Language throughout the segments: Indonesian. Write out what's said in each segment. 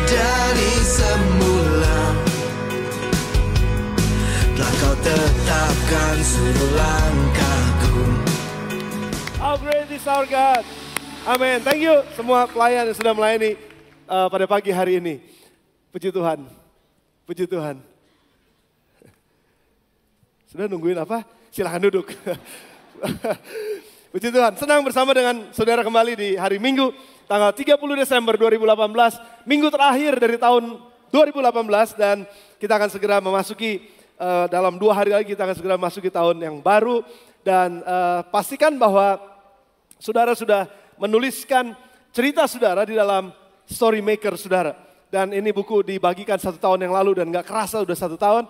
dari semula. Telah kau tetapkan seluruh langkahku. How great is our God. Amin. Thank you semua pelayan yang sudah melayani pada pagi hari ini. Puji Tuhan. Puji Tuhan. Sudah nungguin apa? Silahkan duduk. Puji Tuhan. Senang bersama dengan saudara kembali di hari Minggu. Tanggal 30 Desember 2018. Minggu terakhir dari tahun 2018. Dan kita akan segera memasuki, dalam 2 hari lagi kita akan segera memasuki tahun yang baru. Dan pastikan bahwa saudara sudah menuliskan cerita saudara di dalam Story Maker saudara. Dan ini buku dibagikan 1 tahun yang lalu dan gak kerasa udah 1 tahun.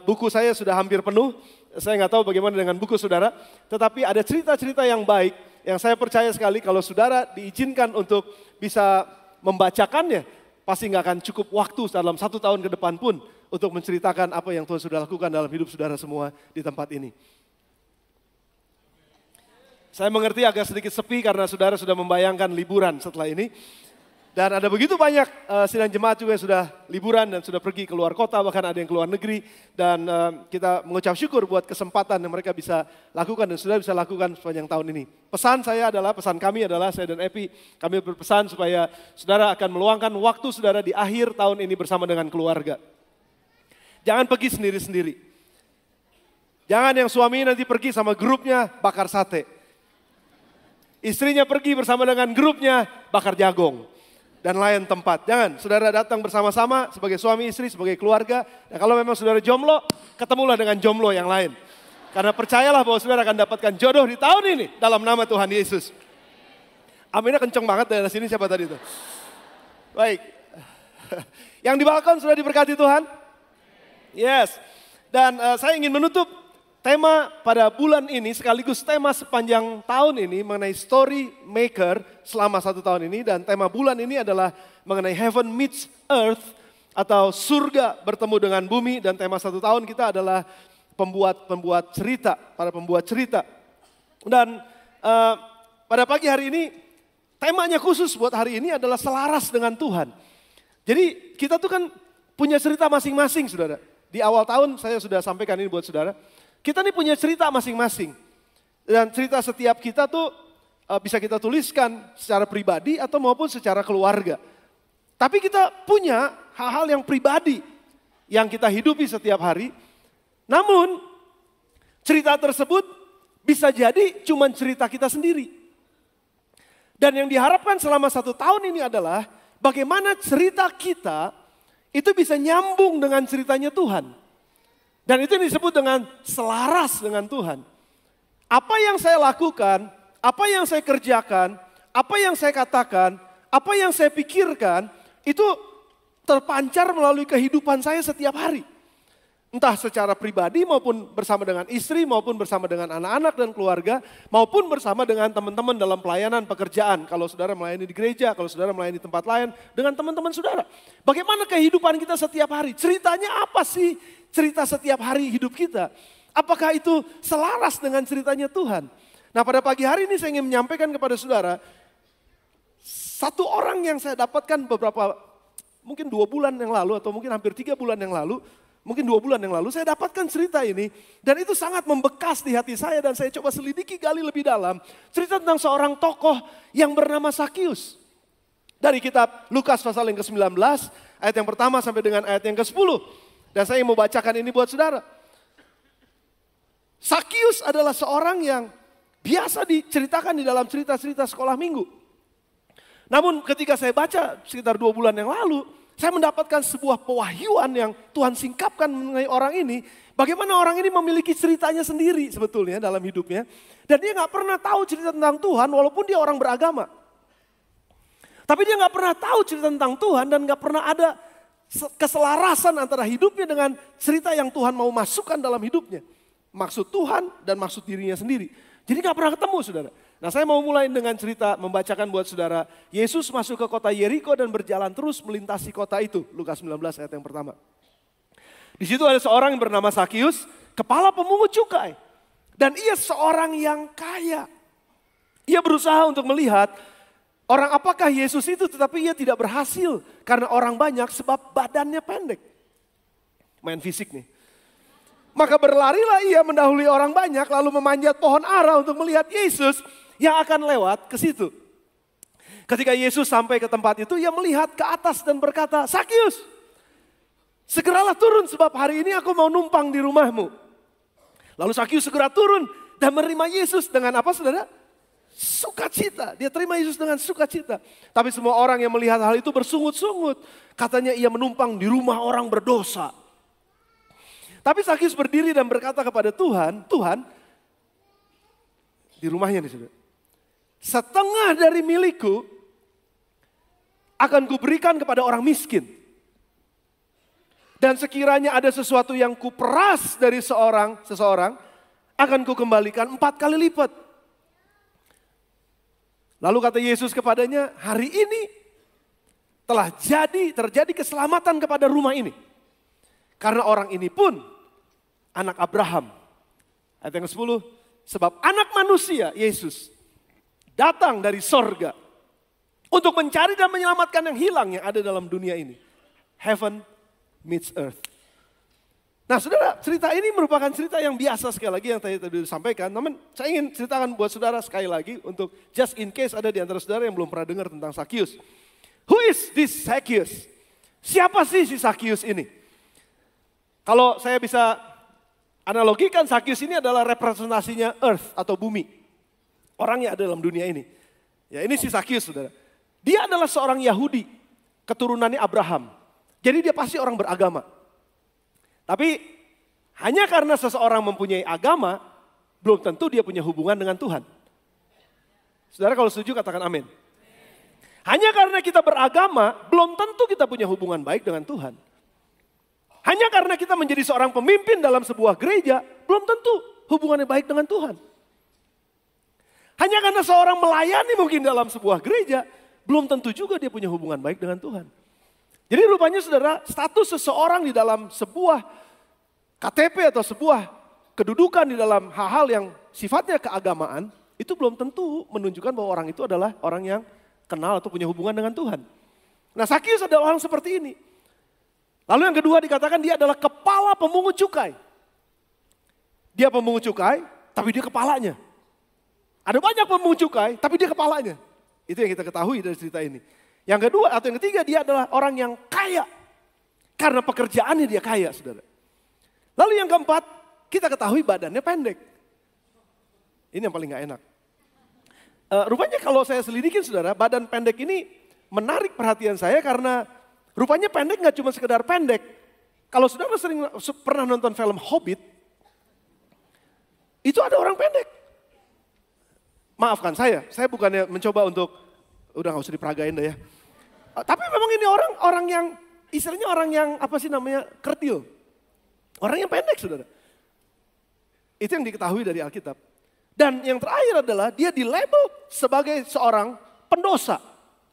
Buku saya sudah hampir penuh. Saya nggak tahu bagaimana dengan buku saudara, tetapi ada cerita-cerita yang baik yang saya percaya sekali kalau saudara diizinkan untuk bisa membacakannya, pasti nggak akan cukup waktu dalam 1 tahun ke depan pun untuk menceritakan apa yang Tuhan sudah lakukan dalam hidup saudara semua di tempat ini. Saya mengerti agak sedikit sepi karena saudara sudah membayangkan liburan setelah ini. Dan ada begitu banyak sidang jemaat juga yang sudah liburan dan sudah pergi keluar kota, bahkan ada yang keluar negeri. Dan kita mengucap syukur buat kesempatan yang mereka bisa lakukan dan sudah bisa lakukan sepanjang tahun ini. Pesan kami adalah, saya dan Epi, kami berpesan supaya saudara akan meluangkan waktu saudara di akhir tahun ini bersama dengan keluarga. Jangan pergi sendiri-sendiri. Jangan yang suami nanti pergi sama grupnya bakar sate. Istrinya pergi bersama dengan grupnya bakar jagung. Dan lain tempat. Jangan, saudara datang bersama-sama sebagai suami istri, sebagai keluarga. Dan kalau memang saudara jomblo, ketemulah dengan jomblo yang lain. Karena percayalah bahwa saudara akan dapatkan jodoh di tahun ini dalam nama Tuhan Yesus. Aminnya kenceng banget dari sini, siapa tadi itu? Baik. Yang di balkon sudah diberkati Tuhan? Yes. Dan saya ingin menutup tema pada bulan ini sekaligus tema sepanjang tahun ini mengenai Story Maker selama 1 tahun ini. Dan tema bulan ini adalah mengenai Heaven Meets Earth atau surga bertemu dengan bumi. Dan tema 1 tahun kita adalah pembuat cerita, para pembuat cerita. Dan pada pagi hari ini temanya khusus buat hari ini adalah selaras dengan Tuhan. Jadi kita tuh kan punya cerita masing-masing saudara. Di awal tahun saya sudah sampaikan ini buat saudara. Kita nih punya cerita masing-masing. Dan cerita setiap kita tuh bisa kita tuliskan secara pribadi atau maupun secara keluarga. Tapi kita punya hal-hal yang pribadi yang kita hidupi setiap hari. Namun cerita tersebut bisa jadi cuma cerita kita sendiri. Dan yang diharapkan selama 1 tahun ini adalah bagaimana cerita kita itu bisa nyambung dengan ceritanya Tuhan. Dan itu disebut dengan selaras dengan Tuhan. Apa yang saya lakukan, apa yang saya kerjakan, apa yang saya katakan, apa yang saya pikirkan, itu terpancar melalui kehidupan saya setiap hari. Entah secara pribadi maupun bersama dengan istri, maupun bersama dengan anak-anak dan keluarga, maupun bersama dengan teman-teman dalam pelayanan pekerjaan. Kalau saudara melayani di gereja, kalau saudara melayani di tempat lain, dengan teman-teman saudara. Bagaimana kehidupan kita setiap hari? Ceritanya apa sih? Cerita setiap hari hidup kita. Apakah itu selaras dengan ceritanya Tuhan? Nah pada pagi hari ini saya ingin menyampaikan kepada saudara. 1 orang yang saya dapatkan beberapa, mungkin 2 bulan yang lalu atau mungkin hampir 3 bulan yang lalu. Mungkin 2 bulan yang lalu saya dapatkan cerita ini. Dan itu sangat membekas di hati saya dan saya coba selidiki gali lebih dalam. Cerita tentang seorang tokoh yang bernama Sakius. Dari kitab Lukas pasal yang ke-19 ayat yang pertama sampai dengan ayat yang ke-10. Dan saya mau bacakan ini buat saudara. Sakius adalah seorang yang biasa diceritakan di dalam cerita-cerita sekolah minggu. Namun ketika saya baca sekitar 2 bulan yang lalu, saya mendapatkan sebuah pewahyuan yang Tuhan singkapkan mengenai orang ini. Bagaimana orang ini memiliki ceritanya sendiri sebetulnya dalam hidupnya. Dan dia gak pernah tahu cerita tentang Tuhan walaupun dia orang beragama. Tapi dia gak pernah tahu cerita tentang Tuhan dan gak pernah ada keselarasan antara hidupnya dengan cerita yang Tuhan mau masukkan dalam hidupnya. Maksud Tuhan dan maksud dirinya sendiri. Jadi gak pernah ketemu saudara. Nah saya mau mulai dengan cerita membacakan buat saudara. Yesus masuk ke kota Yeriko dan berjalan terus melintasi kota itu. Lukas 19 ayat yang pertama. Di situ ada seorang yang bernama Sakius, kepala pemungut cukai. Dan ia seorang yang kaya. Ia berusaha untuk melihat Orang apakah Yesus itu, tetapi ia tidak berhasil karena orang banyak sebab badannya pendek. Main fisik nih. Maka berlarilah ia mendahului orang banyak lalu memanjat pohon ara untuk melihat Yesus yang akan lewat ke situ. Ketika Yesus sampai ke tempat itu, ia melihat ke atas dan berkata, "Sakius, segeralah turun sebab hari ini aku mau numpang di rumahmu." Lalu Sakius segera turun dan menerima Yesus dengan apa, saudara? Sukacita. Dia terima Yesus dengan sukacita. Tapi semua orang yang melihat hal itu bersungut-sungut. Katanya ia menumpang di rumah orang berdosa. Tapi Sakius berdiri dan berkata kepada Tuhan, "Tuhan," di rumahnya nih saudara, "setengah dari milikku akan kuberikan kepada orang miskin. Dan sekiranya ada sesuatu yang kuperas dari seseorang, akan kukembalikan 4 kali lipat." Lalu kata Yesus kepadanya, "Hari ini telah terjadi keselamatan kepada rumah ini. Karena orang ini pun anak Abraham." Ayat yang ke-10, "Sebab anak manusia, Yesus, datang dari sorga untuk mencari dan menyelamatkan yang hilang yang ada dalam dunia ini." Heaven meets earth. Nah saudara, cerita ini merupakan cerita yang biasa sekali lagi yang tadi disampaikan. Namun saya ingin ceritakan buat saudara sekali lagi untuk just in case ada di antara saudara yang belum pernah dengar tentang Sakius. Who is this Sakius? Siapa sih si Sakius ini? Kalau saya bisa analogikan, Sakius ini adalah representasinya earth atau bumi. Orang yang ada dalam dunia ini. Ya ini si Sakius saudara. Dia adalah seorang Yahudi, keturunannya Abraham. Jadi dia pasti orang beragama. Tapi hanya karena seseorang mempunyai agama, belum tentu dia punya hubungan dengan Tuhan. Saudara kalau setuju katakan amin. Hanya karena kita beragama, belum tentu kita punya hubungan baik dengan Tuhan. Hanya karena kita menjadi seorang pemimpin dalam sebuah gereja, belum tentu hubungannya baik dengan Tuhan. Hanya karena seorang melayani mungkin dalam sebuah gereja, belum tentu juga dia punya hubungan baik dengan Tuhan. Jadi rupanya saudara, status seseorang di dalam sebuah KTP atau sebuah kedudukan di dalam hal-hal yang sifatnya keagamaan, itu belum tentu menunjukkan bahwa orang itu adalah orang yang kenal atau punya hubungan dengan Tuhan. Nah Sakius adalah orang seperti ini. Lalu yang kedua dikatakan dia adalah kepala pemungut cukai. Dia pemungut cukai, tapi dia kepalanya. Ada banyak pemungut cukai, tapi dia kepalanya. Itu yang kita ketahui dari cerita ini. Yang kedua atau yang ketiga, dia adalah orang yang kaya. Karena pekerjaannya dia kaya, saudara. Lalu yang keempat, kita ketahui badannya pendek. Ini yang paling gak enak. Rupanya kalau saya selidikin saudara, badan pendek ini menarik perhatian saya karena rupanya pendek gak cuma sekedar pendek. Kalau saudara pernah nonton film Hobbit, itu ada orang pendek. Maafkan saya bukannya mencoba untuk, udah gak usah diperagain dah ya. Tapi memang ini orang yang, istilahnya orang yang apa sih namanya, kerdil. Orang yang pendek saudara. Itu yang diketahui dari Alkitab. Dan yang terakhir adalah dia dilabel sebagai seorang pendosa.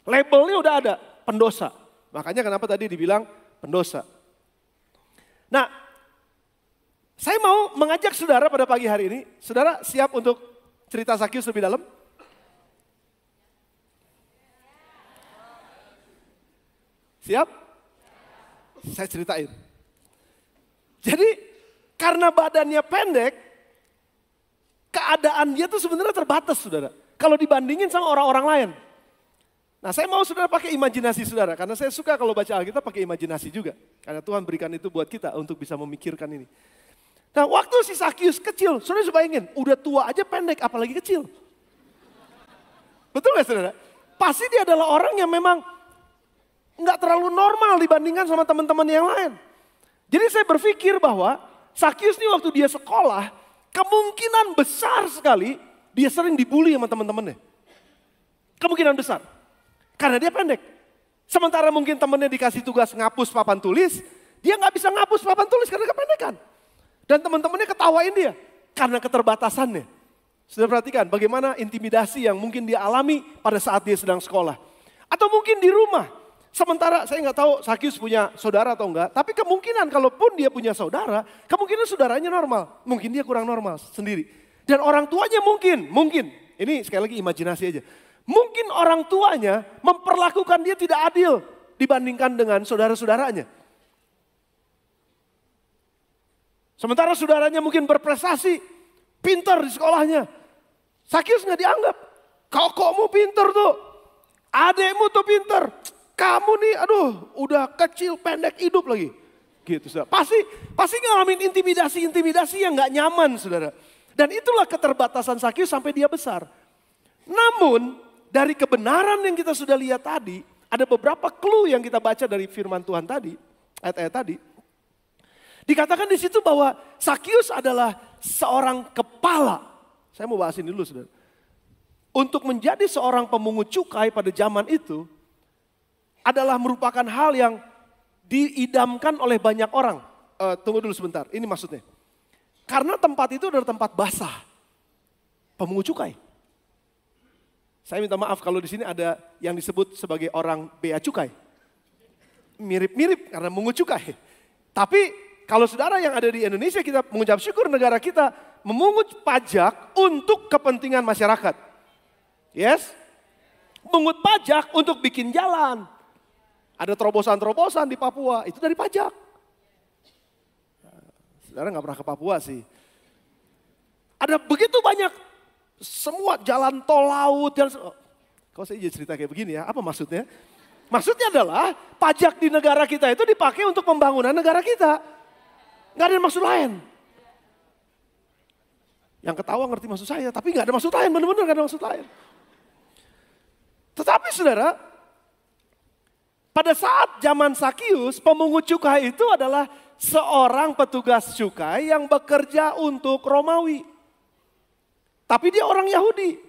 Labelnya udah ada, pendosa. Makanya kenapa tadi dibilang pendosa. Nah, saya mau mengajak saudara pada pagi hari ini. Saudara siap untuk cerita Sakius lebih dalam? Siap? Saya ceritain. Jadi karena badannya pendek, keadaan dia tuh sebenarnya terbatas saudara. Kalau dibandingin sama orang-orang lain. Nah saya mau saudara pakai imajinasi saudara. Karena saya suka kalau baca Alkitab pakai imajinasi juga. Karena Tuhan berikan itu buat kita untuk bisa memikirkan ini. Nah waktu si Sakius kecil, saudara bayangin, udah tua aja pendek apalagi kecil. Betul gak saudara? Pasti dia adalah orang yang memang nggak terlalu normal dibandingkan sama teman-teman yang lain. Jadi saya berpikir bahwa Sakius ini waktu dia sekolah, kemungkinan besar sekali dia sering dibully sama teman-temannya. Kemungkinan besar. Karena dia pendek. Sementara mungkin temannya dikasih tugas ngapus papan tulis, dia nggak bisa ngapus papan tulis karena kependekan. Dan teman-temannya ketawain dia karena keterbatasannya. Sudah perhatikan bagaimana intimidasi yang mungkin dia alami pada saat dia sedang sekolah. Atau mungkin di rumah. Sementara saya nggak tahu Sakius punya saudara atau enggak, tapi kemungkinan kalaupun dia punya saudara, kemungkinan saudaranya normal, mungkin dia kurang normal sendiri. Dan orang tuanya mungkin, ini sekali lagi imajinasi aja, Mungkin orang tuanya memperlakukan dia tidak adil dibandingkan dengan saudara-saudaranya. Sementara saudaranya mungkin berprestasi, pintar di sekolahnya. Sakyus nggak dianggap. Kokokmu pintar tuh, adekmu tuh pintar. Kamu nih, aduh, udah kecil, pendek, hidup lagi. Gitu, saudara. Pasti ngalamin intimidasi yang nggak nyaman, saudara. Dan itulah keterbatasan Sakyus sampai dia besar. Namun, dari kebenaran yang kita sudah lihat tadi, ada beberapa clue yang kita baca dari firman Tuhan tadi, ayat-ayat tadi. Dikatakan di situ bahwa Sakyus adalah seorang kepala. Saya mau bahasin dulu, saudara. Untuk menjadi seorang pemungut cukai pada zaman itu, adalah merupakan hal yang diidamkan oleh banyak orang. Tunggu dulu sebentar, ini maksudnya. Karena tempat itu adalah tempat basah. Pemungut cukai. Saya minta maaf kalau di sini ada yang disebut sebagai orang bea cukai. Mirip-mirip karena mengungut cukai. Tapi kalau saudara yang ada di Indonesia, kita mengucap syukur negara kita memungut pajak untuk kepentingan masyarakat. Yes? Mengungut pajak untuk bikin jalan. Ada terobosan-terobosan di Papua, itu dari pajak. Saudara nggak pernah ke Papua sih. Ada begitu banyak semua jalan tol laut. Kok saya jadi cerita kayak begini ya, apa maksudnya? Maksudnya adalah pajak di negara kita itu dipakai untuk pembangunan negara kita. Nggak ada maksud lain. Yang ketawa ngerti maksud saya, tapi nggak ada maksud lain, benar-benar nggak ada maksud lain. Tetapi saudara, pada saat zaman Sakyus, pemungut cukai itu adalah seorang petugas cukai yang bekerja untuk Romawi. Tapi dia orang Yahudi.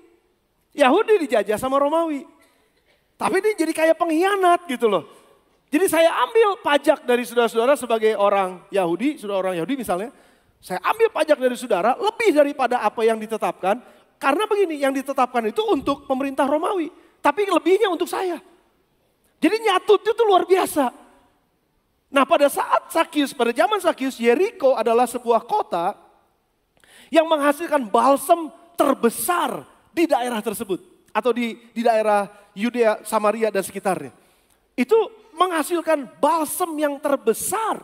Yahudi dijajah sama Romawi. Tapi dia jadi kayak pengkhianat gitu loh. Jadi saya ambil pajak dari saudara-saudara sebagai orang Yahudi, saudara orang Yahudi misalnya. Saya ambil pajak dari saudara lebih daripada apa yang ditetapkan. Karena begini, yang ditetapkan itu untuk pemerintah Romawi. Tapi lebihnya untuk saya. Jadi nyatut itu luar biasa. Nah pada saat Sakyus, pada zaman Sakyus, Yeriko adalah sebuah kota yang menghasilkan balsam terbesar di daerah tersebut. Atau di daerah Yudea, Samaria dan sekitarnya. Itu menghasilkan balsam yang terbesar.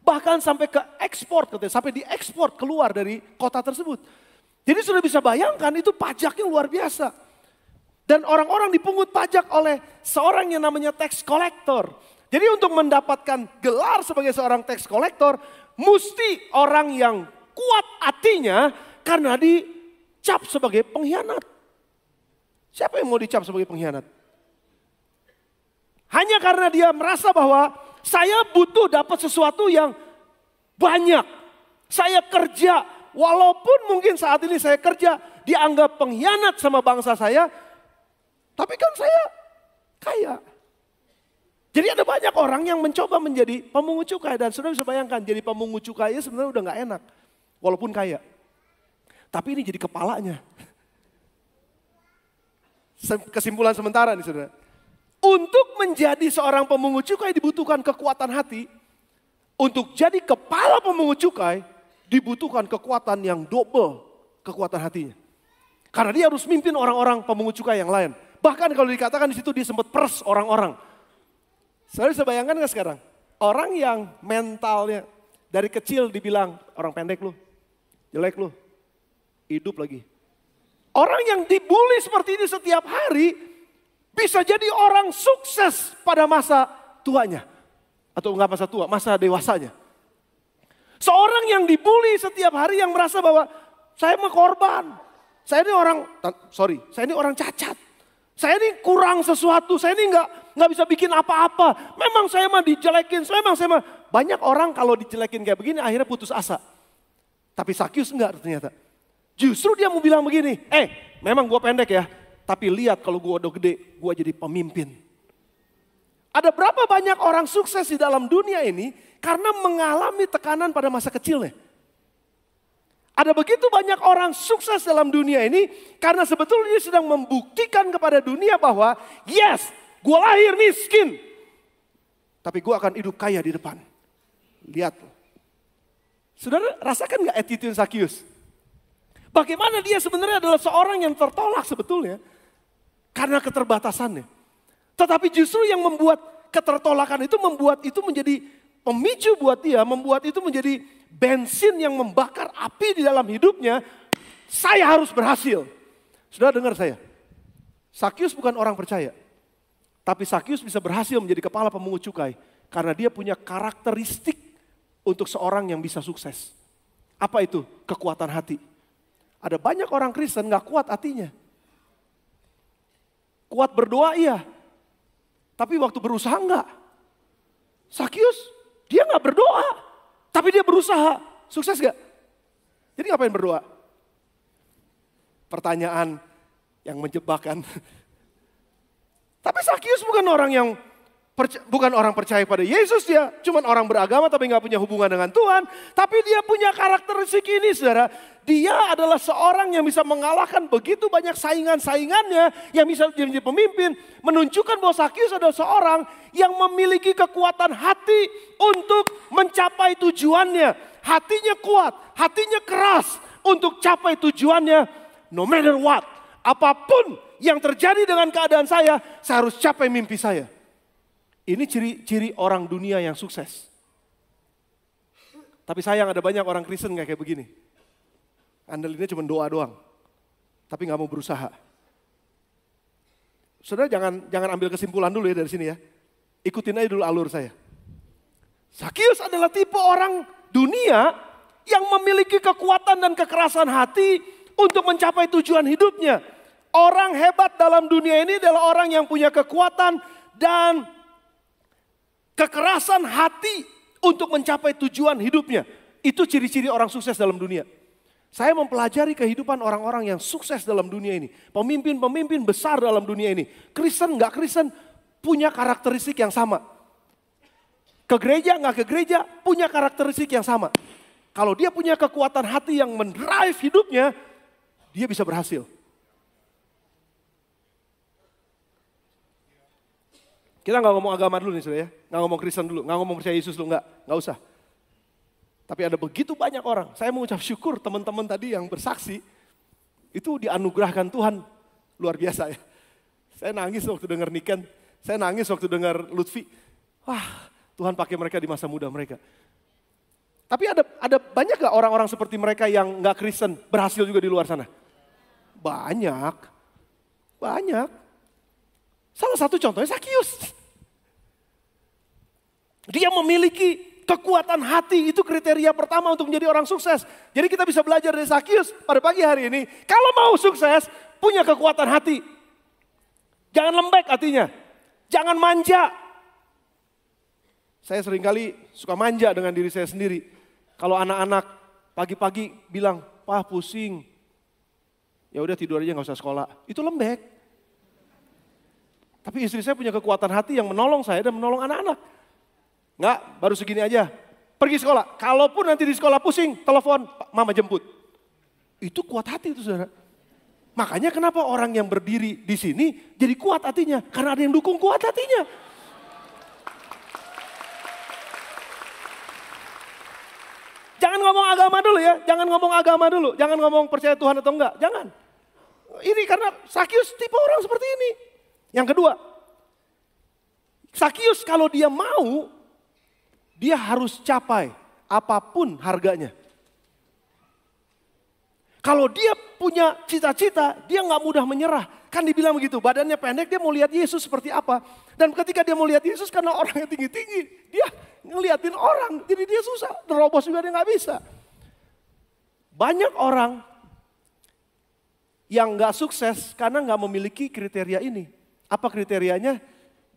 Bahkan sampai ke ekspor, sampai diekspor keluar dari kota tersebut. Jadi sudah bisa bayangkan itu pajaknya luar biasa. Dan orang-orang dipungut pajak oleh seorang yang namanya tax collector. Jadi untuk mendapatkan gelar sebagai seorang tax collector, mesti orang yang kuat hatinya karena dicap sebagai pengkhianat. Siapa yang mau dicap sebagai pengkhianat? Hanya karena dia merasa bahwa saya butuh dapat sesuatu yang banyak. Saya kerja, walaupun mungkin saat ini saya kerja dianggap pengkhianat sama bangsa saya, tapi kan saya kaya. Jadi ada banyak orang yang mencoba menjadi pemungut cukai. Dan sudah bisa bayangkan jadi pemungut cukai sebenarnya udah gak enak. Walaupun kaya. Tapi ini jadi kepalanya. Kesimpulan sementara nih saudara. Untuk menjadi seorang pemungut cukai dibutuhkan kekuatan hati. Untuk jadi kepala pemungut cukai dibutuhkan kekuatan yang double kekuatan hatinya. Karena dia harus mimpin orang-orang pemungut cukai yang lain. Bahkan kalau dikatakan di situ dia sempat pers orang-orang. Saya bisa bayangkan nggak sekarang? Orang yang mentalnya dari kecil dibilang orang pendek lu, jelek lu, hidup lagi. Orang yang dibully seperti ini setiap hari bisa jadi orang sukses pada masa tuanya. Atau nggak masa tua, masa dewasanya. Seorang yang dibully setiap hari yang merasa bahwa saya mah korban. Saya ini orang cacat. Saya ini kurang sesuatu, saya ini nggak bisa bikin apa-apa. Memang saya mah dijelekin, banyak orang kalau dijelekin kayak begini akhirnya putus asa. Tapi Sakyus enggak ternyata. Justru dia mau bilang begini, memang gue pendek ya, tapi lihat kalau gue udah gede, gue jadi pemimpin. Ada berapa banyak orang sukses di dalam dunia ini karena mengalami tekanan pada masa kecilnya. Ada begitu banyak orang sukses dalam dunia ini karena sebetulnya dia sedang membuktikan kepada dunia bahwa yes, gue lahir miskin. Tapi gue akan hidup kaya di depan. Lihat. Saudara rasakan gak attitude Sakyus? Bagaimana dia sebenarnya adalah seorang yang tertolak sebetulnya. karena keterbatasannya. Tetapi justru yang membuat ketertolakan itu membuat itu menjadi pemicu buat dia, membuat itu menjadi bensin yang membakar api di dalam hidupnya. Saya harus berhasil. Sudah dengar saya? Sakyus bukan orang percaya. Tapi Sakyus bisa berhasil menjadi kepala pemungut cukai. Karena dia punya karakteristik untuk seorang yang bisa sukses. Apa itu? Kekuatan hati. Ada banyak orang Kristen gak kuat hatinya. Kuat berdoa iya. Tapi waktu berusaha enggak. Sakyus, dia gak berdoa. Tapi dia berusaha. Sukses gak? Jadi ngapain berdoa? Pertanyaan yang menjebakkan. Tapi Sakyus bukan orang percaya pada Yesus, dia cuman orang beragama tapi nggak punya hubungan dengan Tuhan. Tapi dia punya karakteristik ini, saudara. Dia adalah seorang yang bisa mengalahkan begitu banyak saingan-saingannya yang bisa menjadi pemimpin. Menunjukkan bahwa Sakyus adalah seorang yang memiliki kekuatan hati untuk mencapai tujuannya. Hatinya kuat, hatinya keras untuk capai tujuannya no matter what. Apapun yang terjadi dengan keadaan saya harus capai mimpi saya. Ini ciri-ciri orang dunia yang sukses. Tapi sayang ada banyak orang Kristen kayak begini. Andalinnya cuma doa doang. Tapi gak mau berusaha. Saudara jangan ambil kesimpulan dulu ya dari sini ya. Ikutin aja dulu alur saya. Sakyus adalah tipe orang dunia yang memiliki kekuatan dan kekerasan hati untuk mencapai tujuan hidupnya. Orang hebat dalam dunia ini adalah orang yang punya kekuatan dan kekerasan hati untuk mencapai tujuan hidupnya. Itu ciri-ciri orang sukses dalam dunia. Saya mempelajari kehidupan orang-orang yang sukses dalam dunia ini. Pemimpin-pemimpin besar dalam dunia ini. Kristen gak Kristen punya karakteristik yang sama. Ke gereja gak ke gereja punya karakteristik yang sama. Kalau dia punya kekuatan hati yang mendrive hidupnya, dia bisa berhasil. Kita gak ngomong agama dulu nih saudara ya. Gak ngomong Kristen dulu, gak ngomong percaya Yesus dulu, gak usah. Tapi ada begitu banyak orang, saya mengucap syukur teman-teman tadi yang bersaksi, itu dianugerahkan Tuhan, luar biasa ya. Saya nangis waktu dengar Niken, saya nangis waktu dengar Lutfi. Wah, Tuhan pakai mereka di masa muda mereka. Tapi ada banyak gak orang-orang seperti mereka yang gak Kristen berhasil juga di luar sana? Banyak. Salah satu contohnya Sakyus. Dia memiliki kekuatan hati, itu kriteria pertama untuk menjadi orang sukses. Jadi kita bisa belajar dari Sakyus pada pagi hari ini. Kalau mau sukses, punya kekuatan hati. Jangan lembek hatinya. Jangan manja. Saya seringkali suka manja dengan diri saya sendiri. Kalau anak-anak pagi-pagi bilang, "Pah pusing." Ya udah tidur aja gak usah sekolah. Itu lembek. Tapi istri saya punya kekuatan hati yang menolong saya dan menolong anak-anak. Enggak, baru segini aja. Pergi sekolah. Kalaupun nanti di sekolah pusing, telepon, mama jemput. Itu kuat hati itu saudara. Makanya kenapa orang yang berdiri di sini jadi kuat hatinya. Karena ada yang dukung kuat hatinya. Jangan ngomong agama dulu ya. Jangan ngomong percaya Tuhan atau enggak. Jangan. Ini karena Sakyus tipe orang seperti ini. Yang kedua, Sakyus kalau dia mau, dia harus capai apapun harganya. Kalau dia punya cita-cita, dia gak mudah menyerah. Kan dibilang begitu, badannya pendek, dia mau lihat Yesus seperti apa. Dan ketika dia mau lihat Yesus karena orangnya tinggi-tinggi, dia ngeliatin orang, jadi dia susah. Terobos juga dia gak bisa. Banyak orang yang gak sukses karena gak memiliki kriteria ini. Apa kriterianya?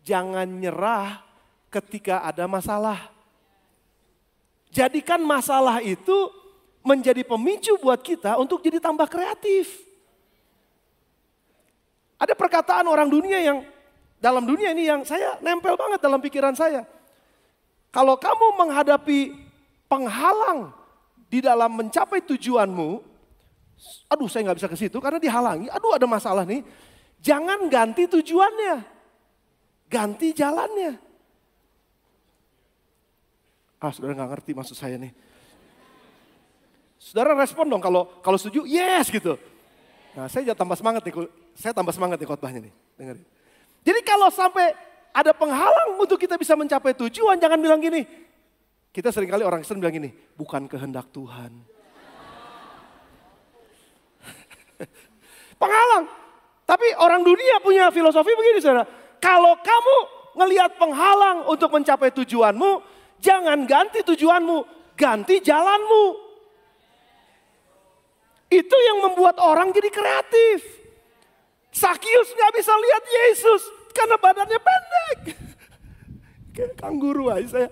Jangan nyerah ketika ada masalah. Jadikan masalah itu menjadi pemicu buat kita untuk jadi tambah kreatif. Ada perkataan orang dunia yang dalam dunia ini yang saya nempel banget dalam pikiran saya. Kalau kamu menghadapi penghalang di dalam mencapai tujuanmu, aduh saya gak bisa ke situ karena dihalangi, aduh ada masalah nih. Jangan ganti tujuannya, ganti jalannya. Saudara gak ngerti maksud saya nih. Saudara respon dong kalau setuju, yes gitu. Nah saya jadi tambah semangat nih saya tambah semangat nih khotbahnya nih. Dengerin. Jadi kalau sampai ada penghalang untuk kita bisa mencapai tujuan, jangan bilang gini. Kita seringkali orang Kristen bilang gini, bukan kehendak Tuhan. Penghalang. Tapi orang dunia punya filosofi begini saudara. Kalau kamu ngelihat penghalang untuk mencapai tujuanmu, jangan ganti tujuanmu, ganti jalanmu. Itu yang membuat orang jadi kreatif. Sakius gak bisa lihat Yesus karena badannya pendek. Kayak kangguru aja saya.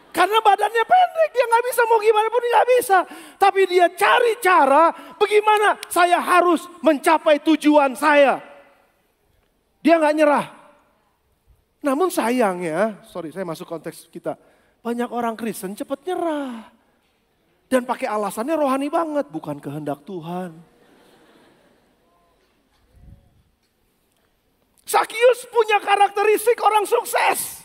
Karena badannya pendek, dia gak bisa, mau gimana pun dia gak bisa. Tapi dia cari cara bagaimana saya harus mencapai tujuan saya. Dia gak nyerah. Namun sayangnya, saya masuk konteks kita. Banyak orang Kristen cepat nyerah. Dan pakai alasannya rohani banget, bukan kehendak Tuhan. Sakius punya karakteristik orang sukses.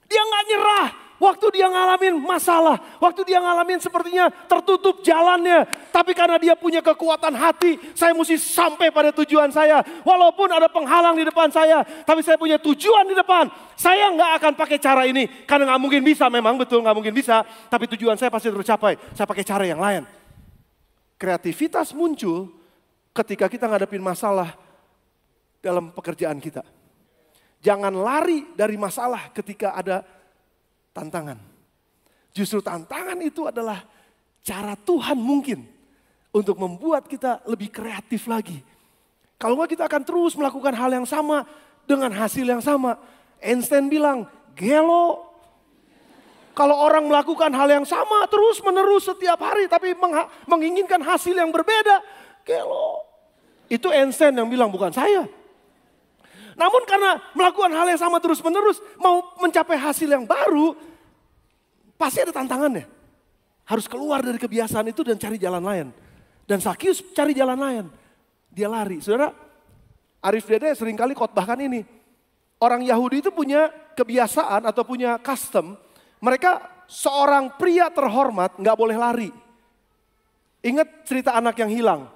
Dia gak nyerah. Waktu dia ngalamin masalah, waktu dia ngalamin sepertinya tertutup jalannya. Tapi karena dia punya kekuatan hati, saya mesti sampai pada tujuan saya. Walaupun ada penghalang di depan saya, tapi saya punya tujuan di depan. Saya nggak akan pakai cara ini, karena nggak mungkin bisa, memang betul nggak mungkin bisa. Tapi tujuan saya pasti tercapai, saya pakai cara yang lain. Kreativitas muncul ketika kita ngadepin masalah dalam pekerjaan kita. Jangan lari dari masalah ketika ada tantangan. Justru tantangan itu adalah cara Tuhan mungkin untuk membuat kita lebih kreatif lagi. Kalau enggak kita akan terus melakukan hal yang sama dengan hasil yang sama. Einstein bilang, gelo. Kalau orang melakukan hal yang sama terus menerus setiap hari tapi menginginkan hasil yang berbeda, gelo. Itu Einstein yang bilang, bukan saya. Namun karena melakukan hal yang sama terus menerus, mau mencapai hasil yang baru, pasti ada tantangannya. Harus keluar dari kebiasaan itu dan cari jalan lain. Dan Sakius cari jalan lain. Dia lari. Saudara, Arif Dede seringkali khotbahkan ini. Orang Yahudi itu punya kebiasaan atau punya custom. Mereka seorang pria terhormat gak boleh lari. Ingat cerita anak yang hilang.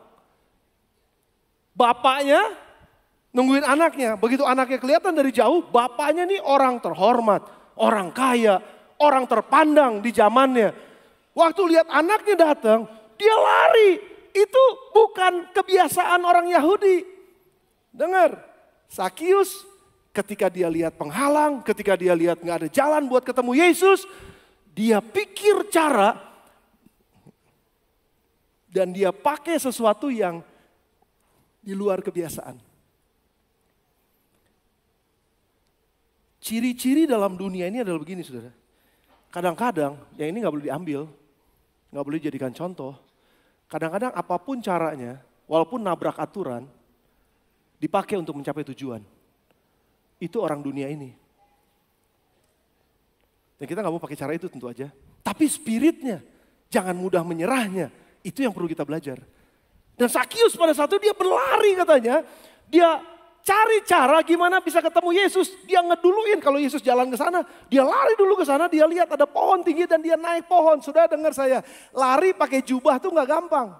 Bapaknya nungguin anaknya. Begitu anaknya kelihatan dari jauh, bapaknya nih orang terhormat, orang kaya, orang terpandang di zamannya. Waktu lihat anaknya datang, dia lari. Itu bukan kebiasaan orang Yahudi. Dengar, Sakius ketika dia lihat penghalang, ketika dia lihat gak ada jalan buat ketemu Yesus, dia pikir cara dan dia pakai sesuatu yang di luar kebiasaan. Ciri-ciri dalam dunia ini adalah begini saudara. Kadang-kadang yang ini gak boleh diambil, gak boleh dijadikan contoh. Kadang-kadang apapun caranya, walaupun nabrak aturan, dipakai untuk mencapai tujuan. Itu orang dunia ini. Dan kita gak mau pakai cara itu tentu aja. Tapi spiritnya, jangan mudah menyerahnya. Itu yang perlu kita belajar. Dan Sakius pada saat itu dia berlari katanya. Dia cari cara gimana bisa ketemu Yesus. Dia ngeduluin kalau Yesus jalan ke sana. Dia lari dulu ke sana, dia lihat ada pohon tinggi dan dia naik pohon. Sudah dengar saya, lari pakai jubah tuh gak gampang.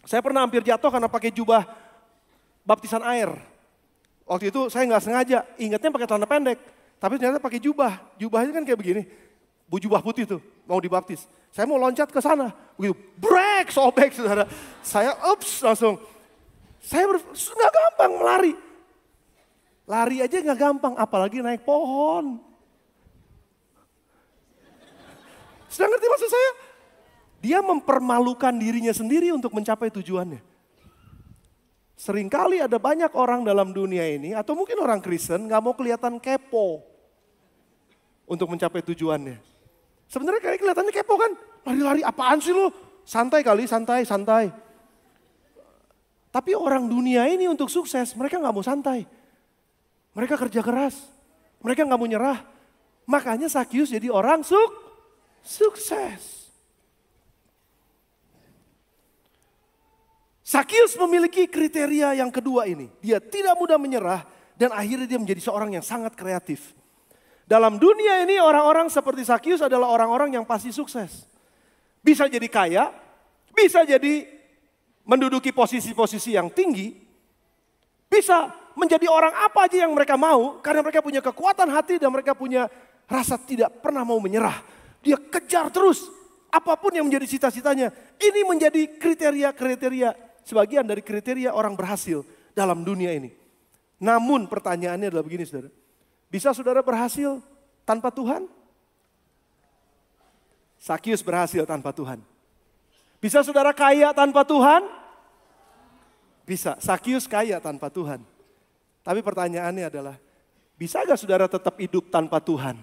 Saya pernah hampir jatuh karena pakai jubah baptisan air. Waktu itu saya gak sengaja, ingatnya pakai celana pendek. Tapi ternyata pakai jubah. Jubahnya kan kayak begini. Jubah putih tuh, mau dibaptis. Saya mau loncat ke sana. Begitu, brek, sobek saudara. Saya langsung. Saya nggak gampang melari. Lari aja nggak gampang, apalagi naik pohon. Sudah ngerti maksud saya? Dia mempermalukan dirinya sendiri untuk mencapai tujuannya. Seringkali ada banyak orang dalam dunia ini, atau mungkin orang Kristen nggak mau kelihatan kepo untuk mencapai tujuannya. Sebenarnya kayak kelihatannya kepo kan? Lari-lari apaan sih lu? Santai kali, santai. Tapi orang dunia ini untuk sukses, mereka gak mau santai. Mereka kerja keras, mereka gak mau nyerah. Makanya Sakius jadi orang sukses. Sakius memiliki kriteria yang kedua ini. Dia tidak mudah menyerah dan akhirnya dia menjadi seorang yang sangat kreatif. Dalam dunia ini orang-orang seperti Sakius adalah orang-orang yang pasti sukses. Bisa jadi kaya, bisa jadi menduduki posisi-posisi yang tinggi, bisa menjadi orang apa aja yang mereka mau, karena mereka punya kekuatan hati dan mereka punya rasa tidak pernah mau menyerah. Dia kejar terus apapun yang menjadi cita-citanya. Ini menjadi kriteria-kriteria, sebagian dari kriteria orang berhasil dalam dunia ini. Namun pertanyaannya adalah begini saudara. Bisa saudara berhasil tanpa Tuhan? Sakius berhasil tanpa Tuhan. Bisa saudara kaya tanpa Tuhan? Bisa. Sakius kaya tanpa Tuhan. Tapi pertanyaannya adalah, bisa gak saudara tetap hidup tanpa Tuhan?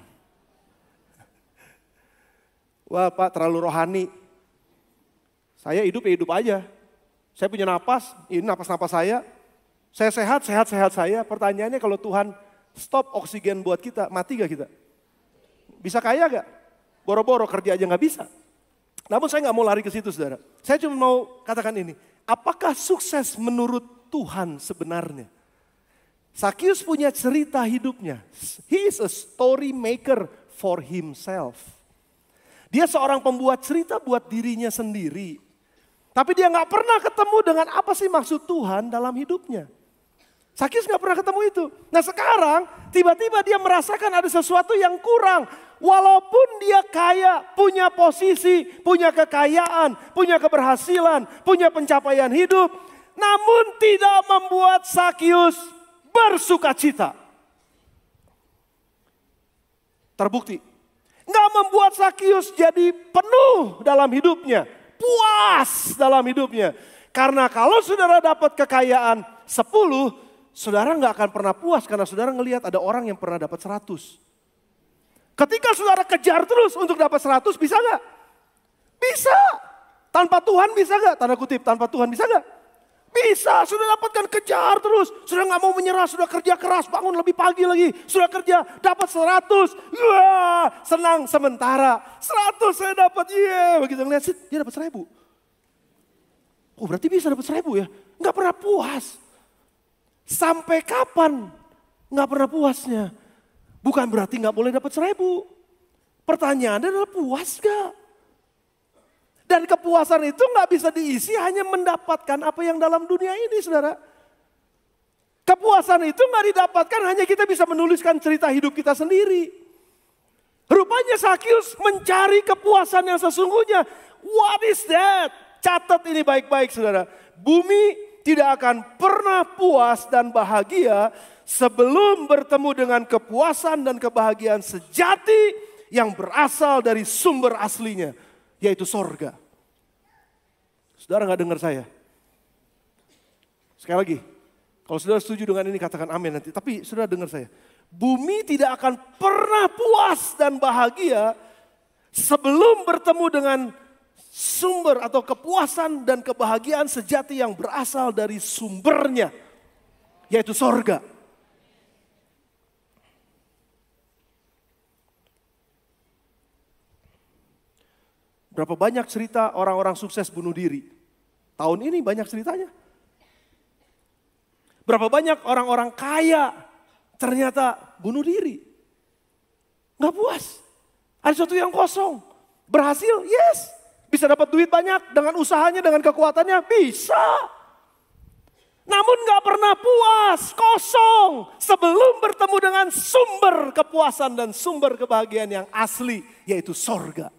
Wah Pak, terlalu rohani. Saya hidup ya hidup aja. Saya punya napas, ini napas-napas saya. Saya sehat saya. Pertanyaannya kalau Tuhan stop oksigen buat kita, mati gak kita? Bisa kaya gak? Boro-boro kerja aja gak bisa. Namun saya gak mau lari ke situ saudara. Saya cuma mau katakan ini. Apakah sukses menurut Tuhan sebenarnya? Sakius punya cerita hidupnya. He is a story maker for himself. Dia seorang pembuat cerita buat dirinya sendiri. Tapi dia gak pernah ketemu dengan apa sih maksud Tuhan dalam hidupnya. Sakius gak pernah ketemu itu. Nah sekarang tiba-tiba dia merasakan ada sesuatu yang kurang. Walaupun dia kaya, punya posisi, punya kekayaan, punya keberhasilan, punya pencapaian hidup. Namun tidak membuat Sakius bersuka cita. Terbukti. Nggak membuat Sakius jadi penuh dalam hidupnya. Puas dalam hidupnya. Karena kalau saudara dapat kekayaan 10, saudara nggak akan pernah puas. Karena saudara ngelihat ada orang yang pernah dapat 100. Ketika saudara kejar terus untuk dapat 100, bisa nggak? Bisa. Tanpa Tuhan bisa nggak? Tanda kutip, tanpa Tuhan bisa nggak? Bisa, sudah dapatkan kejar terus. Sudah gak mau menyerah, sudah kerja keras, bangun lebih pagi lagi. Sudah kerja, dapat 100. Wah, senang sementara. 100 saya dapat, begitu ngeliat, dia dapat 1000. Oh berarti bisa dapat 1000 ya? Gak pernah puas. Sampai kapan gak pernah puasnya? Bukan berarti gak boleh dapat 1000. Pertanyaannya adalah puas gak? Dan kepuasan itu nggak bisa diisi hanya mendapatkan apa yang dalam dunia ini, saudara. Kepuasan itu nggak didapatkan hanya kita bisa menuliskan cerita hidup kita sendiri. Rupanya Sakius mencari kepuasan yang sesungguhnya. What is that? Catat ini baik-baik, saudara. Bumi tidak akan pernah puas dan bahagia sebelum bertemu dengan kepuasan dan kebahagiaan sejati yang berasal dari sumber aslinya, yaitu sorga. Saudara gak dengar saya? Sekali lagi, kalau saudara setuju dengan ini katakan amin nanti. Tapi saudara dengar saya. Bumi tidak akan pernah puas dan bahagia sebelum bertemu dengan sumber atau kepuasan dan kebahagiaan sejati yang berasal dari sumbernya, yaitu sorga. Berapa banyak cerita orang-orang sukses bunuh diri. Tahun ini banyak ceritanya. Berapa banyak orang-orang kaya ternyata bunuh diri. Gak puas. Ada sesuatu yang kosong. Berhasil, yes. Bisa dapat duit banyak dengan usahanya, dengan kekuatannya, bisa. Namun gak pernah puas, kosong. Sebelum bertemu dengan sumber kepuasan dan sumber kebahagiaan yang asli, yaitu sorga.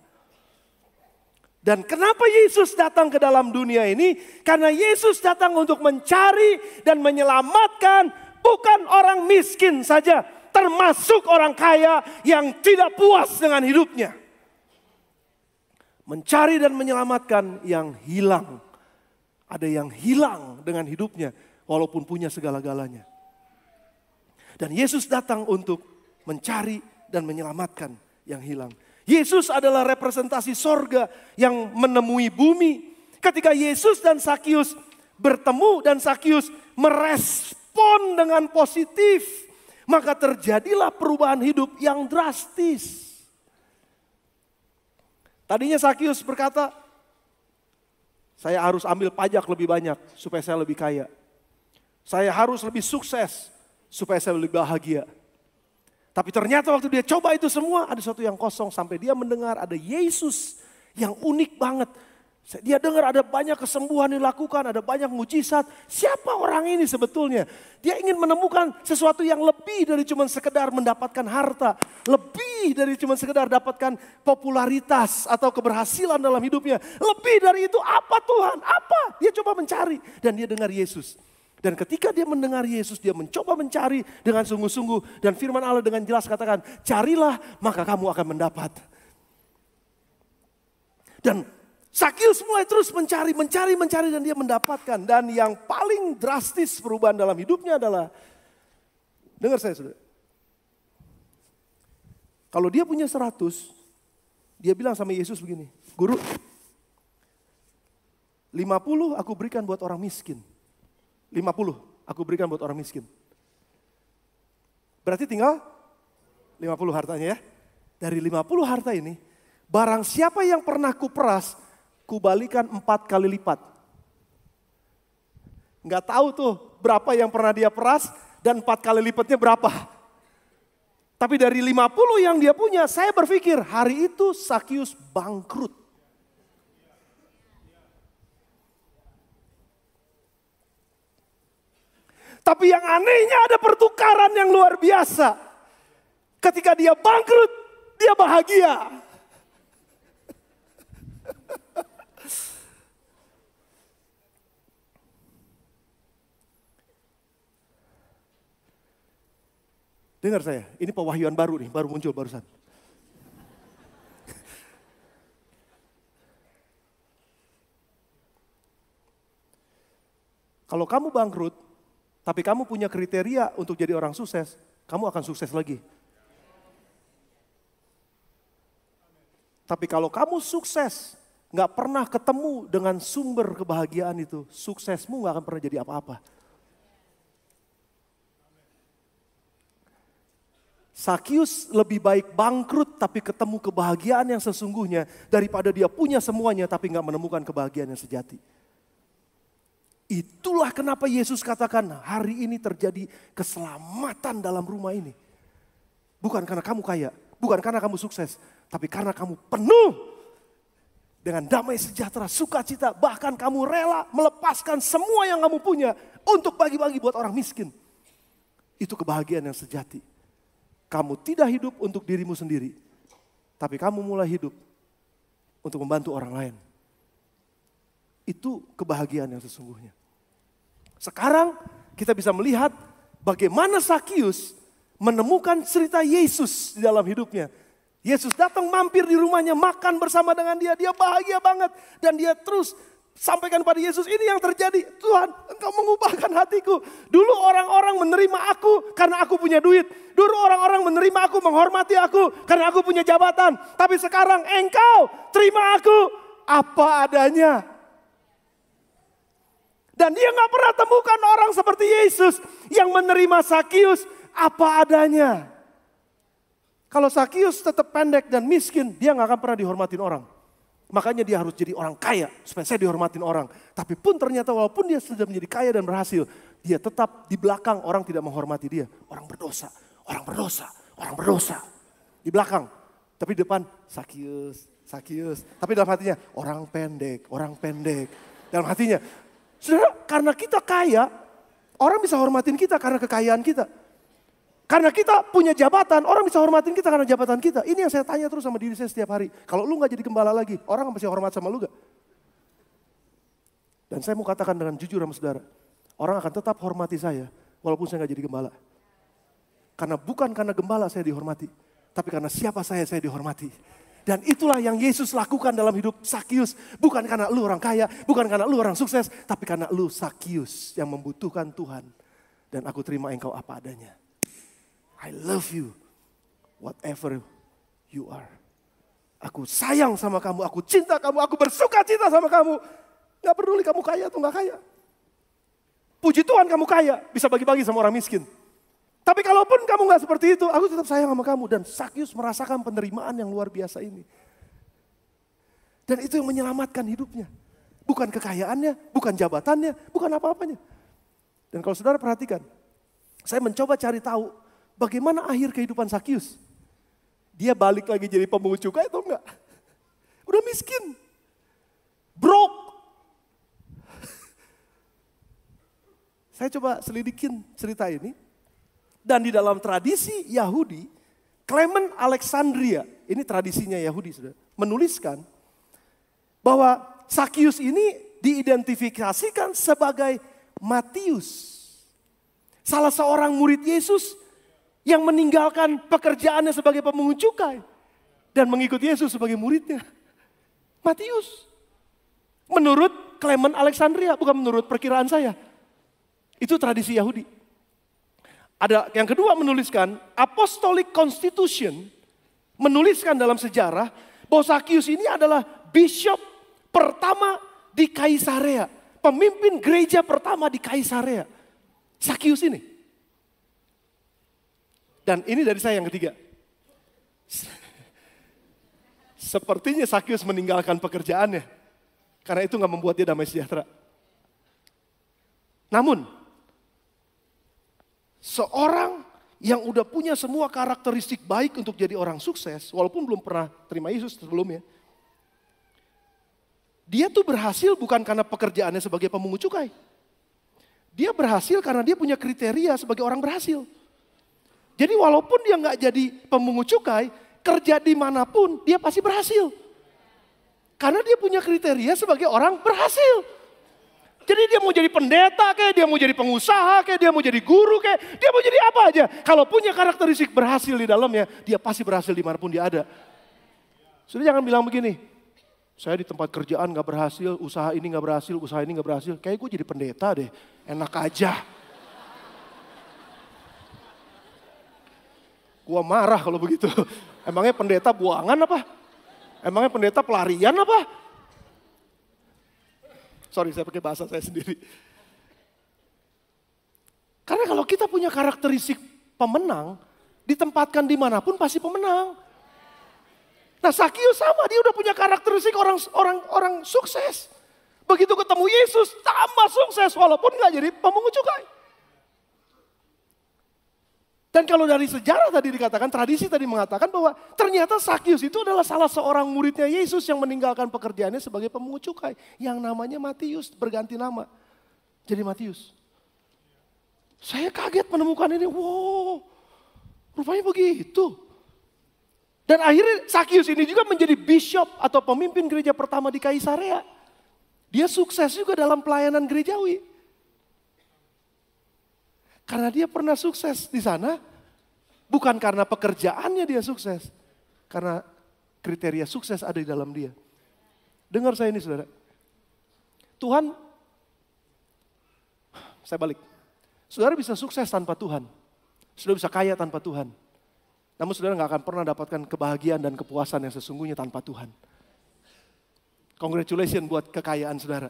Dan kenapa Yesus datang ke dalam dunia ini? Karena Yesus datang untuk mencari dan menyelamatkan bukan orang miskin saja, termasuk orang kaya yang tidak puas dengan hidupnya. Mencari dan menyelamatkan yang hilang. Ada yang hilang dengan hidupnya walaupun punya segala-galanya. Dan Yesus datang untuk mencari dan menyelamatkan yang hilang. Yesus adalah representasi sorga yang menemui bumi. Ketika Yesus dan Sakius bertemu dan Sakius merespon dengan positif, maka terjadilah perubahan hidup yang drastis. Tadinya Sakius berkata, saya harus ambil pajak lebih banyak supaya saya lebih kaya. Saya harus lebih sukses supaya saya lebih bahagia. Tapi ternyata waktu dia coba itu semua ada sesuatu yang kosong sampai dia mendengar ada Yesus yang unik banget. Dia dengar ada banyak kesembuhan dilakukan, ada banyak mujizat. Siapa orang ini sebetulnya? Dia ingin menemukan sesuatu yang lebih dari cuma sekedar mendapatkan harta. Lebih dari cuma sekedar dapatkan popularitas atau keberhasilan dalam hidupnya. Lebih dari itu apa Tuhan? Apa? Dia coba mencari dan dia dengar Yesus. Dan ketika dia mendengar Yesus, dia mencoba mencari dengan sungguh-sungguh. Dan firman Allah dengan jelas katakan, carilah maka kamu akan mendapat. Dan Sakius mulai terus mencari dan dia mendapatkan. Dan yang paling drastis perubahan dalam hidupnya adalah, dengar saya saudara. Kalau dia punya 100, dia bilang sama Yesus begini, Guru, 50 aku berikan buat orang miskin. 50 aku berikan buat orang miskin. Berarti tinggal 50 hartanya ya. Dari 50 harta ini, barang siapa yang pernah kuperas, kubalikan 4 kali lipat. Nggak tahu tuh berapa yang pernah dia peras dan 4 kali lipatnya berapa. Tapi dari 50 yang dia punya, saya berpikir hari itu Sakius bangkrut. Tapi yang anehnya ada pertukaran yang luar biasa. Ketika dia bangkrut, dia bahagia. Dengar saya, ini pewahyuan baru nih, baru muncul barusan. Kalau kamu bangkrut, tapi kamu punya kriteria untuk jadi orang sukses, kamu akan sukses lagi. Tapi kalau kamu sukses, gak pernah ketemu dengan sumber kebahagiaan itu, suksesmu gak akan pernah jadi apa-apa. Sakius lebih baik bangkrut tapi ketemu kebahagiaan yang sesungguhnya daripada dia punya semuanya tapi gak menemukan kebahagiaan yang sejati. Itulah kenapa Yesus katakan hari ini terjadi keselamatan dalam rumah ini. Bukan karena kamu kaya, bukan karena kamu sukses, tapi karena kamu penuh dengan damai sejahtera, sukacita, bahkan kamu rela melepaskan semua yang kamu punya untuk bagi-bagi buat orang miskin. Itu kebahagiaan yang sejati. Kamu tidak hidup untuk dirimu sendiri, tapi kamu mulai hidup untuk membantu orang lain. Itu kebahagiaan yang sesungguhnya. Sekarang kita bisa melihat bagaimana Sakius menemukan cerita Yesus di dalam hidupnya. Yesus datang mampir di rumahnya, makan bersama dengan dia bahagia banget. Dan dia terus sampaikan pada Yesus, ini yang terjadi. Tuhan, Engkau mengubahkan hatiku. Dulu orang-orang menerima aku karena aku punya duit. Dulu orang-orang menerima aku, menghormati aku karena aku punya jabatan. Tapi sekarang Engkau terima aku apa adanya. Dan dia gak pernah temukan orang seperti Yesus yang menerima Sakius apa adanya. Kalau Sakius tetap pendek dan miskin, dia gak akan pernah dihormatin orang. Makanya dia harus jadi orang kaya supaya saya dihormatin orang. Tapi pun ternyata walaupun dia sudah menjadi kaya dan berhasil, dia tetap di belakang orang tidak menghormati dia. Orang berdosa, orang berdosa, orang berdosa. Di belakang, tapi di depan Sakius, Sakius. Tapi dalam hatinya orang pendek, orang pendek. Dalam hatinya, saudara, karena kita kaya, orang bisa hormatin kita karena kekayaan kita. Karena kita punya jabatan, orang bisa hormatin kita karena jabatan kita. Ini yang saya tanya terus sama diri saya setiap hari. Kalau lu gak jadi gembala lagi, orang masih hormat sama lu gak? Dan saya mau katakan dengan jujur sama saudara, orang akan tetap hormati saya walaupun saya gak jadi gembala. Karena bukan karena gembala saya dihormati, tapi karena siapa saya dihormati. Dan itulah yang Yesus lakukan dalam hidup Sakius. Bukan karena lu orang kaya, bukan karena lu orang sukses, tapi karena lu Sakius yang membutuhkan Tuhan. Dan aku terima engkau apa adanya. I love you, whatever you are. Aku sayang sama kamu, aku cinta kamu, aku bersuka cita sama kamu. Gak peduli kamu kaya atau gak kaya. Puji Tuhan kamu kaya, bisa bagi-bagi sama orang miskin. Tapi kalaupun kamu gak seperti itu, aku tetap sayang sama kamu. Dan Sakius merasakan penerimaan yang luar biasa ini. Dan itu yang menyelamatkan hidupnya. Bukan kekayaannya, bukan jabatannya, bukan apa-apanya. Dan kalau saudara perhatikan, saya mencoba cari tahu bagaimana akhir kehidupan Sakius. Dia balik lagi jadi pemungut cukai atau enggak? Udah miskin. broke. Saya coba selidikin cerita ini. Dan di dalam tradisi Yahudi, Clement Alexandria, ini tradisinya Yahudi, sudah menuliskan bahwa Sakius ini diidentifikasikan sebagai Matius. Salah seorang murid Yesus yang meninggalkan pekerjaannya sebagai pemungut cukai dan mengikut Yesus sebagai muridnya. Matius. Menurut Clement Alexandria, bukan menurut perkiraan saya. Itu tradisi Yahudi. Ada yang kedua menuliskan Apostolic Constitution, menuliskan dalam sejarah bahwa Sakius ini adalah bishop pertama di Kaisarea, pemimpin gereja pertama di Kaisarea. Sakius ini. Dan ini dari saya yang ketiga. Sepertinya Sakius meninggalkan pekerjaannya, karena itu gak membuat dia damai sejahtera. Namun, seorang yang udah punya semua karakteristik baik untuk jadi orang sukses, walaupun belum pernah terima Yesus sebelumnya, dia tuh berhasil bukan karena pekerjaannya sebagai pemungut cukai. Dia berhasil karena dia punya kriteria sebagai orang berhasil. Jadi walaupun dia gak jadi pemungut cukai, kerja dimanapun dia pasti berhasil. Karena dia punya kriteria sebagai orang berhasil. Jadi dia mau jadi pendeta kayak, dia mau jadi pengusaha kayak, dia mau jadi guru kayak, dia mau jadi apa aja. Kalau punya karakteristik berhasil di dalamnya, dia pasti berhasil dimanapun dia ada. Sudah jangan bilang begini, saya di tempat kerjaan gak berhasil, usaha ini gak berhasil, usaha ini gak berhasil. Kayak gue jadi pendeta deh, enak aja. Gue marah kalau begitu. Emangnya pendeta buangan apa? Emangnya pendeta pelarian apa? Sorry, saya pakai bahasa saya sendiri. Karena kalau kita punya karakteristik pemenang, ditempatkan dimanapun pasti pemenang. Nah Sakius sama, dia udah punya karakteristik orang sukses. Begitu ketemu Yesus, tambah sukses walaupun gak jadi pemungut cukai. Dan kalau dari sejarah tadi dikatakan, tradisi tadi mengatakan bahwa ternyata Sakius itu adalah salah seorang muridnya Yesus yang meninggalkan pekerjaannya sebagai pemungut cukai. Yang namanya Matius, berganti nama. Jadi Matius. Saya kaget menemukan ini, wow, rupanya begitu. Dan akhirnya Sakius ini juga menjadi bishop atau pemimpin gereja pertama di Kaisarea. Dia sukses juga dalam pelayanan gerejawi. Karena dia pernah sukses di sana, bukan karena pekerjaannya dia sukses. Karena kriteria sukses ada di dalam dia. Dengar saya ini saudara. Tuhan, saya balik. Saudara bisa sukses tanpa Tuhan. Saudara bisa kaya tanpa Tuhan. Namun saudara gak akan pernah dapatkan kebahagiaan dan kepuasan yang sesungguhnya tanpa Tuhan. Congratulations buat kekayaan saudara.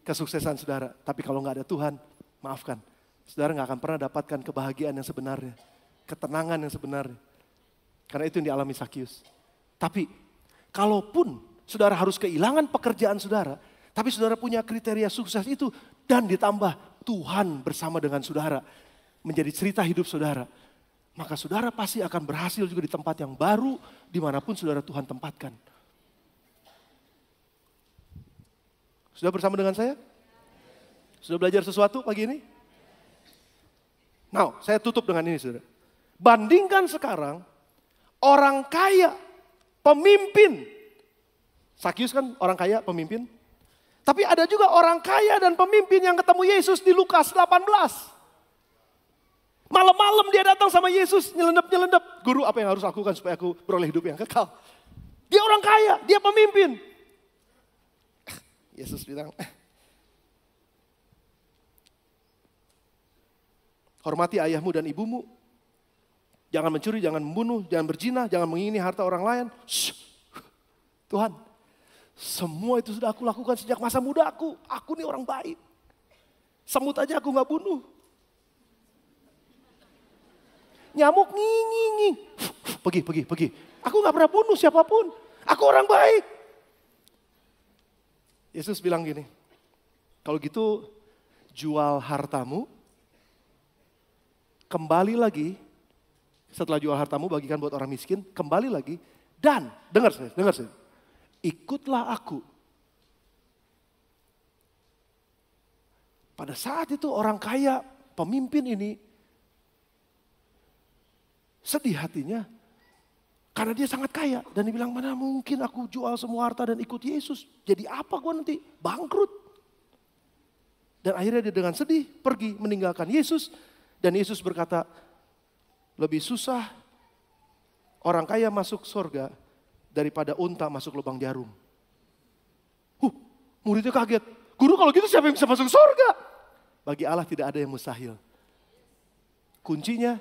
Kesuksesan saudara. Tapi kalau gak ada Tuhan, maafkan. Saudara gak akan pernah dapatkan kebahagiaan yang sebenarnya. Ketenangan yang sebenarnya. Karena itu yang dialami Sakius. Tapi kalaupun saudara harus kehilangan pekerjaan saudara. Tapi saudara punya kriteria sukses itu. Dan ditambah Tuhan bersama dengan saudara. Menjadi cerita hidup saudara. Maka saudara pasti akan berhasil juga di tempat yang baru. Dimanapun saudara Tuhan tempatkan. Sudah bersama dengan saya? Sudah belajar sesuatu pagi ini? Nah, saya tutup dengan ini saudara. Bandingkan sekarang orang kaya, pemimpin. Sakius kan orang kaya, pemimpin. Tapi ada juga orang kaya dan pemimpin yang ketemu Yesus di Lukas 18. Malam-malam dia datang sama Yesus, nyelendep-nyelendep. Guru, apa yang harus aku lakukan supaya aku beroleh hidup yang kekal? Dia orang kaya, dia pemimpin. Yesus bilang, hormati ayahmu dan ibumu. Jangan mencuri, jangan membunuh, jangan berzina, jangan mengingini harta orang lain. Shh. Tuhan, semua itu sudah aku lakukan sejak masa muda aku. Aku nih orang baik. Semut aja aku gak bunuh. Nyamuk nging. Pergi. Aku gak pernah bunuh siapapun. Aku orang baik. Yesus bilang gini, kalau gitu jual hartamu. Kembali lagi, setelah jual hartamu bagikan buat orang miskin, kembali lagi. Dan, dengar saya, ikutlah aku. Pada saat itu orang kaya, pemimpin ini sedih hatinya. Karena dia sangat kaya. Dan dia bilang, mana mungkin aku jual semua harta dan ikut Yesus. Jadi apa gue nanti? Bangkrut. Dan akhirnya dia dengan sedih pergi meninggalkan Yesus. Dan Yesus berkata, lebih susah orang kaya masuk surga daripada unta masuk lubang jarum. Muridnya kaget. Guru, kalau gitu siapa yang bisa masuk surga? Bagi Allah tidak ada yang mustahil. Kuncinya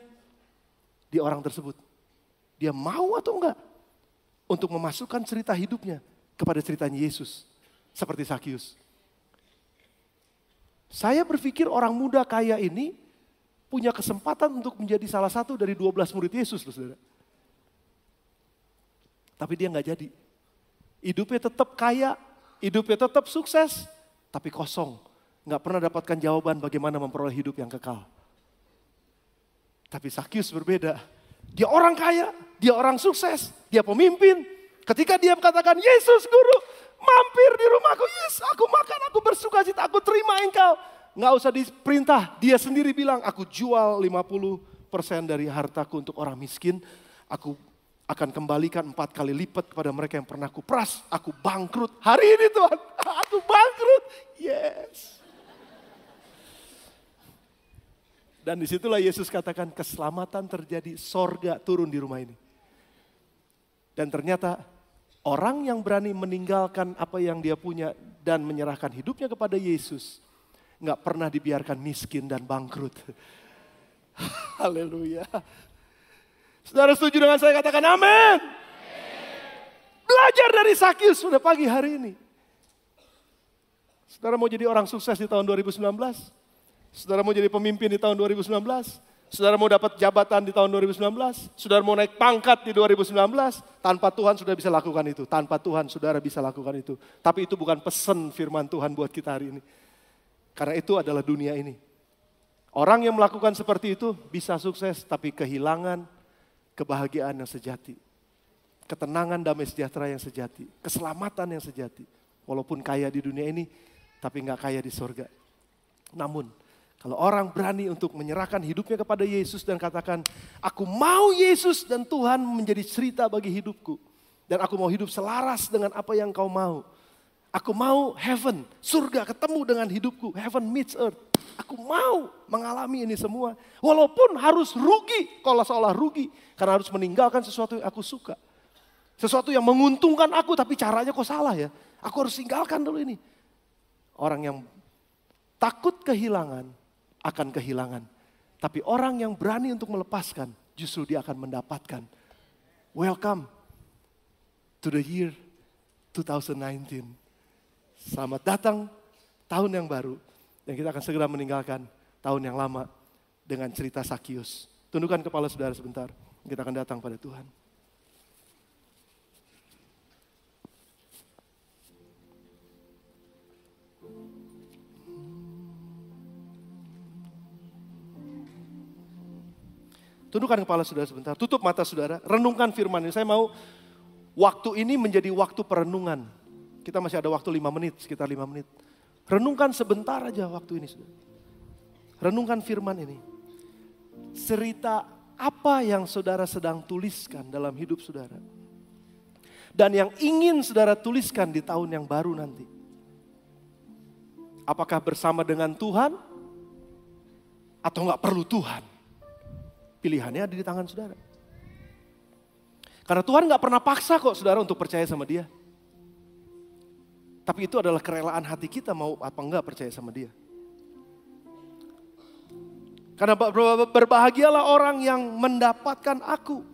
di orang tersebut. Dia mau atau enggak untuk memasukkan cerita hidupnya kepada ceritanya Yesus. Seperti Sakius. Saya berpikir orang muda kaya ini punya kesempatan untuk menjadi salah satu dari 12 murid Yesus, saudara. Tapi dia enggak jadi. Hidupnya tetap kaya, hidupnya tetap sukses, tapi kosong. Enggak pernah dapatkan jawaban bagaimana memperoleh hidup yang kekal. Tapi Sakius berbeda. Dia orang kaya, dia orang sukses, dia pemimpin. Ketika dia katakan, Yesus guru, mampir di rumahku. Yes, aku makan, aku bersukacita, aku terima engkau. Nggak usah diperintah, dia sendiri bilang, aku jual 50% dari hartaku untuk orang miskin. Aku akan kembalikan 4 kali lipat kepada mereka yang pernah aku peras. Aku bangkrut, hari ini Tuhan, aku bangkrut. Yes. Dan disitulah Yesus katakan keselamatan terjadi, sorga turun di rumah ini. Dan ternyata orang yang berani meninggalkan apa yang dia punya dan menyerahkan hidupnya kepada Yesus, nggak pernah dibiarkan miskin dan bangkrut. Haleluya. Saudara setuju dengan saya, katakan amin. Belajar dari Sakius sudah pagi hari ini. Saudara mau jadi orang sukses di tahun 2019? Saudara mau jadi pemimpin di tahun 2019? Saudara mau dapat jabatan di tahun 2019? Saudara mau naik pangkat di 2019? Tanpa Tuhan sudah bisa lakukan itu. Tanpa Tuhan saudara bisa lakukan itu. Tapi itu bukan pesan firman Tuhan buat kita hari ini. Karena itu adalah dunia ini. Orang yang melakukan seperti itu bisa sukses tapi kehilangan kebahagiaan yang sejati. Ketenangan, damai sejahtera yang sejati. Keselamatan yang sejati. Walaupun kaya di dunia ini tapi nggak kaya di surga. Namun kalau orang berani untuk menyerahkan hidupnya kepada Yesus dan katakan, aku mau Yesus dan Tuhan menjadi cerita bagi hidupku. Dan aku mau hidup selaras dengan apa yang kau mau. Aku mau heaven, surga ketemu dengan hidupku. Heaven meets earth. Aku mau mengalami ini semua. Walaupun harus rugi, kalau seolah rugi. Karena harus meninggalkan sesuatu yang aku suka. Sesuatu yang menguntungkan aku tapi caranya kok salah ya. Aku harus tinggalkan dulu ini. Orang yang takut kehilangan akan kehilangan. Tapi orang yang berani untuk melepaskan, justru dia akan mendapatkan. Welcome to the year 2019. Selamat datang tahun yang baru. Dan kita akan segera meninggalkan tahun yang lama dengan cerita Sakius. Tundukkan kepala saudara sebentar. Kita akan datang pada Tuhan. Tundukkan kepala saudara sebentar, tutup mata saudara, renungkan firman ini. Saya mau waktu ini menjadi waktu perenungan. Kita masih ada waktu 5 menit, sekitar 5 menit. Renungkan sebentar aja waktu ini saudara. Renungkan firman ini. Cerita apa yang saudara sedang tuliskan dalam hidup saudara. Dan yang ingin saudara tuliskan di tahun yang baru nanti. Apakah bersama dengan Tuhan atau nggak perlu Tuhan? Pilihannya ada di tangan saudara. Karena Tuhan gak pernah paksa kok saudara untuk percaya sama dia. Tapi itu adalah kerelaan hati kita mau apa enggak percaya sama dia. Karena berbahagialah orang yang mendapatkan aku.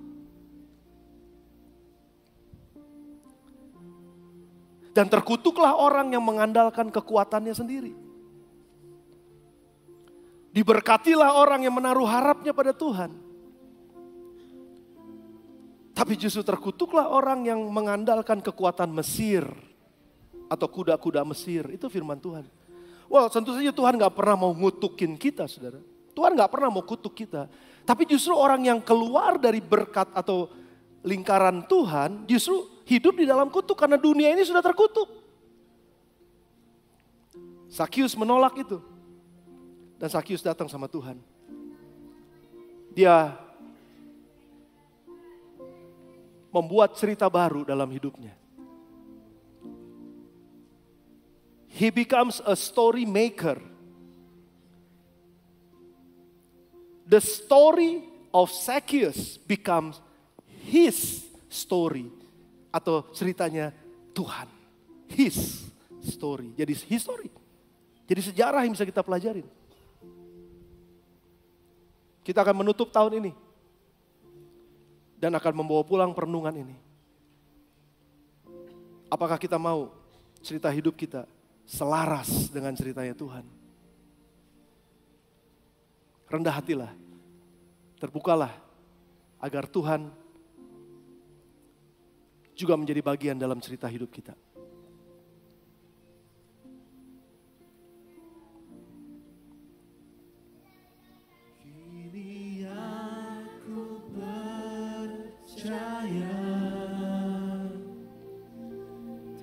Dan terkutuklah orang yang mengandalkan kekuatannya sendiri. Diberkatilah orang yang menaruh harapnya pada Tuhan. Tapi justru terkutuklah orang yang mengandalkan kekuatan Mesir. Atau kuda-kuda Mesir. Itu firman Tuhan. Wah, tentu saja Tuhan gak pernah mau ngutukin kita saudara. Tuhan gak pernah mau kutuk kita. Tapi justru orang yang keluar dari berkat atau lingkaran Tuhan. Justru hidup di dalam kutuk. Karena dunia ini sudah terkutuk. Sakius menolak itu. Dan Sakius datang sama Tuhan. Dia membuat cerita baru dalam hidupnya. He becomes a story maker. The story of Zacchaeus becomes his story. Atau ceritanya Tuhan. His story. Jadi history. Jadi sejarah yang bisa kita pelajarin. Kita akan menutup tahun ini. Dan akan membawa pulang perenungan ini. Apakah kita mau cerita hidup kita selaras dengan ceritanya Tuhan? Rendah hatilah. Terbukalah. Agar Tuhan juga menjadi bagian dalam cerita hidup kita.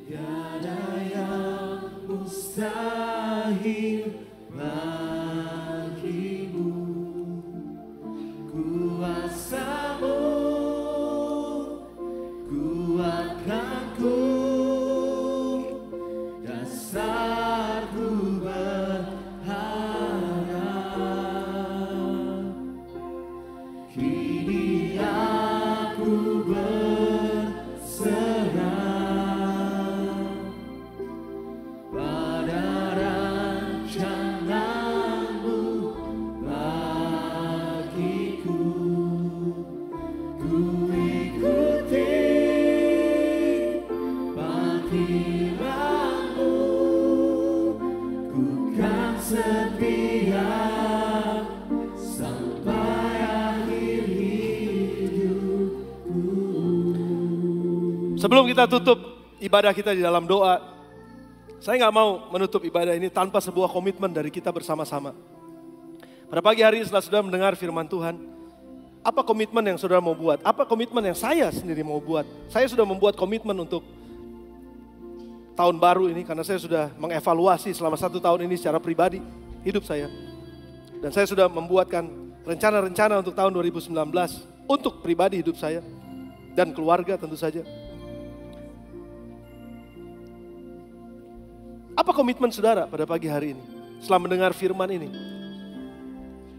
Tiada yang mustahil bagimu, kuasa-Mu kuatkanku, dasarku berharap, kini aku berserah pada rencana-Mu bagiku. Ku ikuti panggilan-Mu, ku kan setia sampai akhir hidupku. Sebelum kita tutup ibadah kita di dalam doa, saya nggak mau menutup ibadah ini tanpa sebuah komitmen dari kita bersama-sama. Pada pagi hari setelah saudara mendengar firman Tuhan, apa komitmen yang saudara mau buat? Apa komitmen yang saya sendiri mau buat? Saya sudah membuat komitmen untuk tahun baru ini karena saya sudah mengevaluasi selama 1 tahun ini secara pribadi hidup saya. Dan saya sudah membuatkan rencana-rencana untuk tahun 2019 untuk pribadi hidup saya dan keluarga tentu saja. Apa komitmen saudara pada pagi hari ini setelah mendengar firman ini?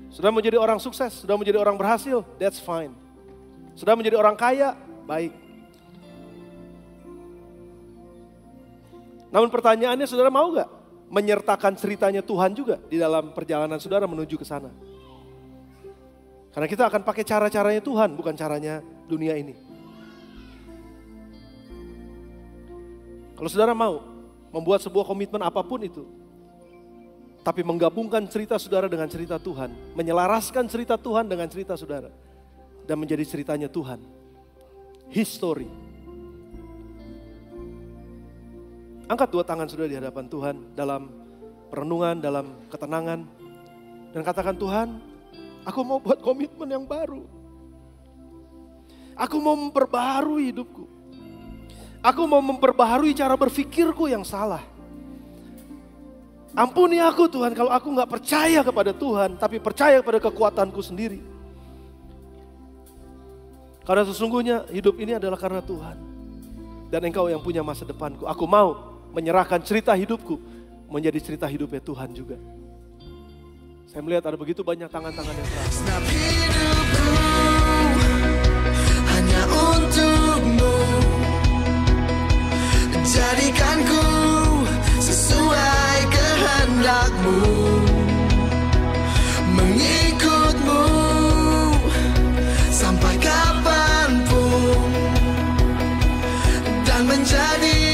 Saudara menjadi orang sukses, saudara menjadi orang berhasil, that's fine. Saudara menjadi orang kaya, baik. Namun pertanyaannya, saudara mau gak menyertakan ceritanya Tuhan juga di dalam perjalanan saudara menuju ke sana? Karena kita akan pakai cara-caranya Tuhan, bukan caranya dunia ini. Kalau saudara mau membuat sebuah komitmen apapun itu, tapi menggabungkan cerita saudara dengan cerita Tuhan, menyelaraskan cerita Tuhan dengan cerita saudara, dan menjadi ceritanya Tuhan. History. Angkat 2 tangan saudara di hadapan Tuhan dalam perenungan, dalam ketenangan, dan katakan, Tuhan, aku mau buat komitmen yang baru. Aku mau memperbaharui hidupku. Aku mau memperbaharui cara berpikirku yang salah. Ampuni aku Tuhan kalau aku gak percaya kepada Tuhan, tapi percaya kepada kekuatanku sendiri. Karena sesungguhnya hidup ini adalah karena Tuhan. Dan Engkau yang punya masa depanku. Aku mau menyerahkan cerita hidupku menjadi cerita hidupnya Tuhan juga. Saya melihat ada begitu banyak tangan-tangan yang terangkat. Segenap hidupku hanya untuk-Mu, jadikanku sesuai kehendak-Mu, mengikut-Mu sampai kapanpun, dan menjadi